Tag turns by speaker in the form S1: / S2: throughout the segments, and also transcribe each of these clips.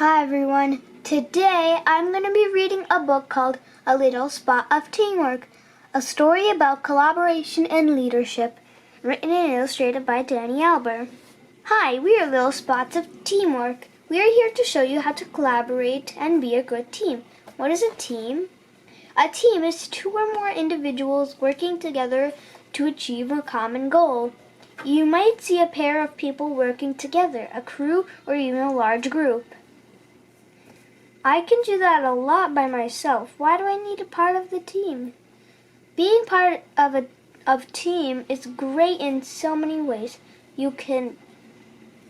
S1: Hi everyone. Today I'm going to be reading a book called A Little Spot of Teamwork, a story about collaboration and leadership, written and illustrated by Danny Albert. Hi, we are Little Spots of Teamwork. We are here to show you how to collaborate and be a good team. What is a team? A team is two or more individuals working together to achieve a common goal. You might see a pair of people working together, a crew, or even a large group. I can do that a lot by myself. Why do I need a part of the team? Being part of a team is great in so many ways. You can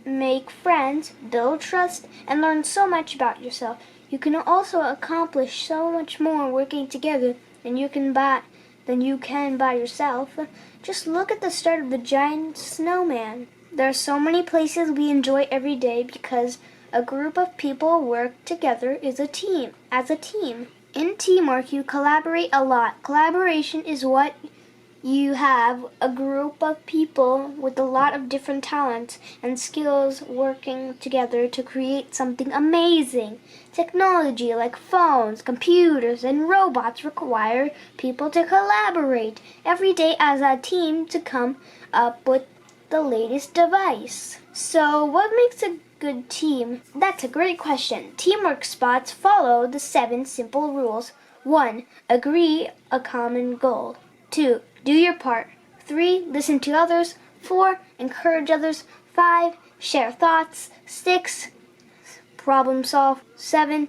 S1: make friends, build trust, and learn so much about yourself. You can also accomplish so much more working together than you can by yourself. Just look at the start of the giant snowman. There are so many places we enjoy every day because a group of people work together as a team. In teamwork, you collaborate a lot. Collaboration is what you have a group of people with a lot of different talents and skills working together to create something amazing. Technology like phones, computers, and robots require people to collaborate every day as a team to come up with the latest device. So, what makes a good team? That's a great question. Teamwork spots follow the 7 simple rules. 1. Agree a common goal. 2. Do your part. 3. Listen to others. 4. Encourage others. 5. Share thoughts. 6. Problem solve. 7.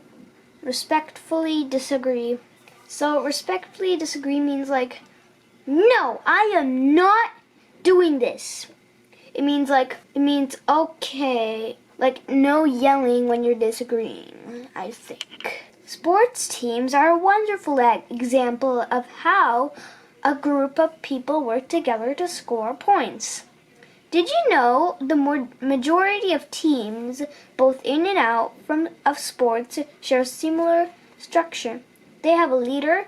S1: Respectfully disagree. So respectfully disagree means like, no, I am not doing this. It means okay, like no yelling when you're disagreeing, I think. Sports teams are a wonderful example of how a group of people work together to score points. Did you know the majority of teams, both in and out of sports, share similar structure? They have a leader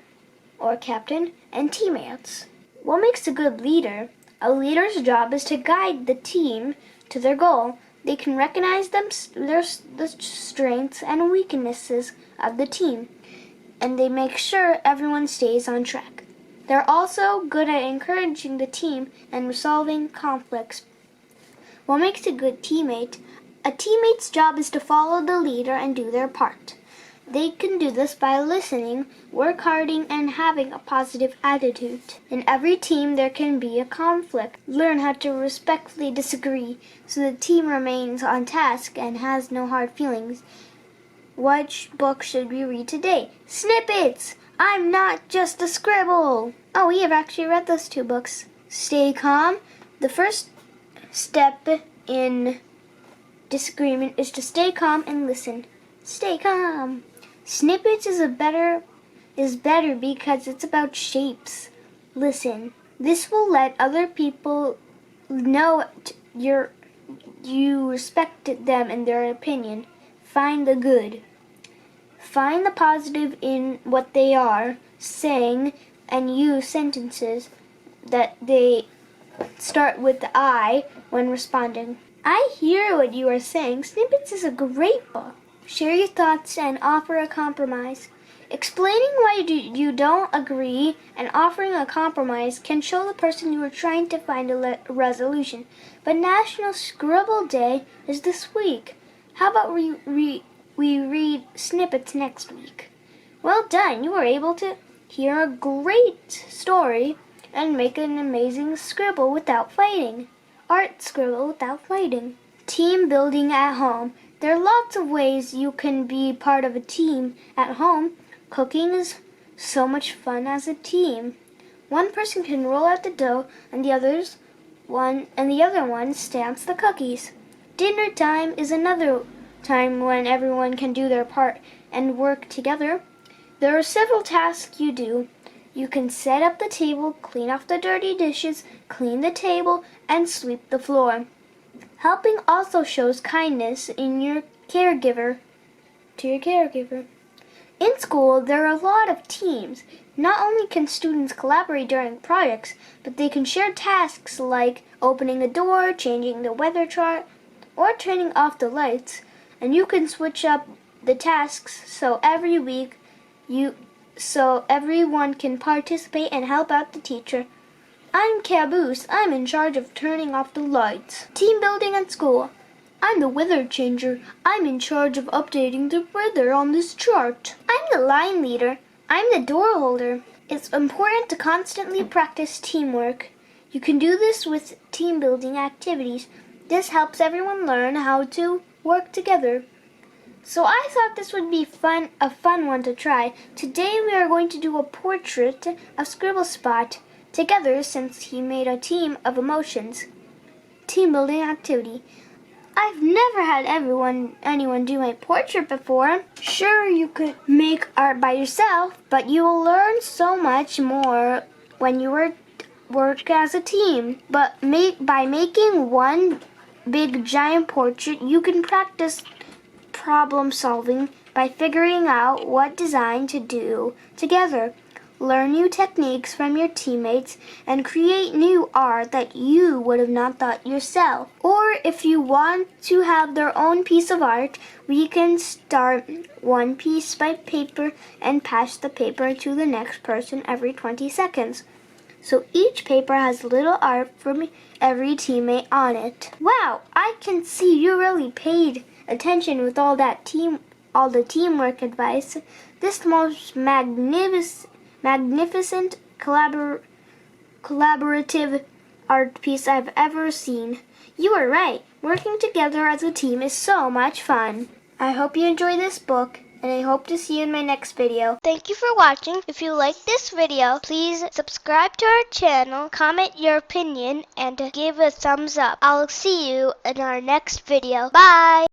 S1: or captain and teammates. What makes a good leader? A leader's job is to guide the team to their goal. They can recognize the strengths and weaknesses of the team, and they make sure everyone stays on track. They're also good at encouraging the team and resolving conflicts. What makes a good teammate? A teammate's job is to follow the leader and do their part. They can do this by listening, work hard, and having a positive attitude. In every team, there can be a conflict. Learn how to respectfully disagree so the team remains on task and has no hard feelings. Which book should we read today? Snippets! I'm Not Just a Scribble! Oh, we have actually read those 2 books. Stay calm. The first step in disagreement is to stay calm and listen. Stay calm. Snippets is better because it's about shapes. Listen. This will let other people know you respect them and their opinion. Find the good. Find the positive in what they are saying and use sentences that they start with the I when responding. I hear what you are saying. Snippets is a great book. Share your thoughts and offer a compromise. Explaining why you don't agree and offering a compromise can show the person you are trying to find a resolution. But National Scribble Day is this week. How about we read snippets next week? Well done. You were able to hear a great story and make an amazing scribble without fighting. Art scribble without fighting. Team building at home. There are lots of ways you can be part of a team at home. Cooking is so much fun as a team. One person can roll out the dough and the other one stamps the cookies. Dinner time is another time when everyone can do their part and work together. There are several tasks you do. You can set up the table, clean off the dirty dishes, clean the table, and sweep the floor. Helping also shows kindness to your caregiver. In school, there are a lot of teams. Not only can students collaborate during projects, but they can share tasks like opening a door, changing the weather chart, or turning off the lights, and you can switch up the tasks so everyone can participate and help out the teacher. I'm Caboose. I'm in charge of turning off the lights. Team building at school. I'm the weather changer. I'm in charge of updating the weather on this chart. I'm the line leader. I'm the door holder. It's important to constantly practice teamwork. You can do this with team building activities. This helps everyone learn how to work together. So I thought this would be a fun one to try. Today we are going to do a portrait of Scribblespot together since he made a team of emotions. Team building activity. I've never had anyone do my portrait before. Sure, you could make art by yourself, but you will learn so much more when you work as a team. But by making one big giant portrait, you can practice problem solving by figuring out what design to do together. Learn new techniques from your teammates and create new art that you would have not thought yourself. Or if you want to have their own piece of art, we can start one piece by paper and pass the paper to the next person every 20 seconds. So each paper has little art from every teammate on it. Wow, I can see you really paid attention with all the teamwork advice. This is the most magnificent collaborative art piece I've ever seen. You are right. Working together as a team is so much fun. I hope you enjoy this book, and I hope to see you in my next video. Thank you for watching. If you like this video, please subscribe to our channel, comment your opinion, and give a thumbs up. I'll see you in our next video. Bye!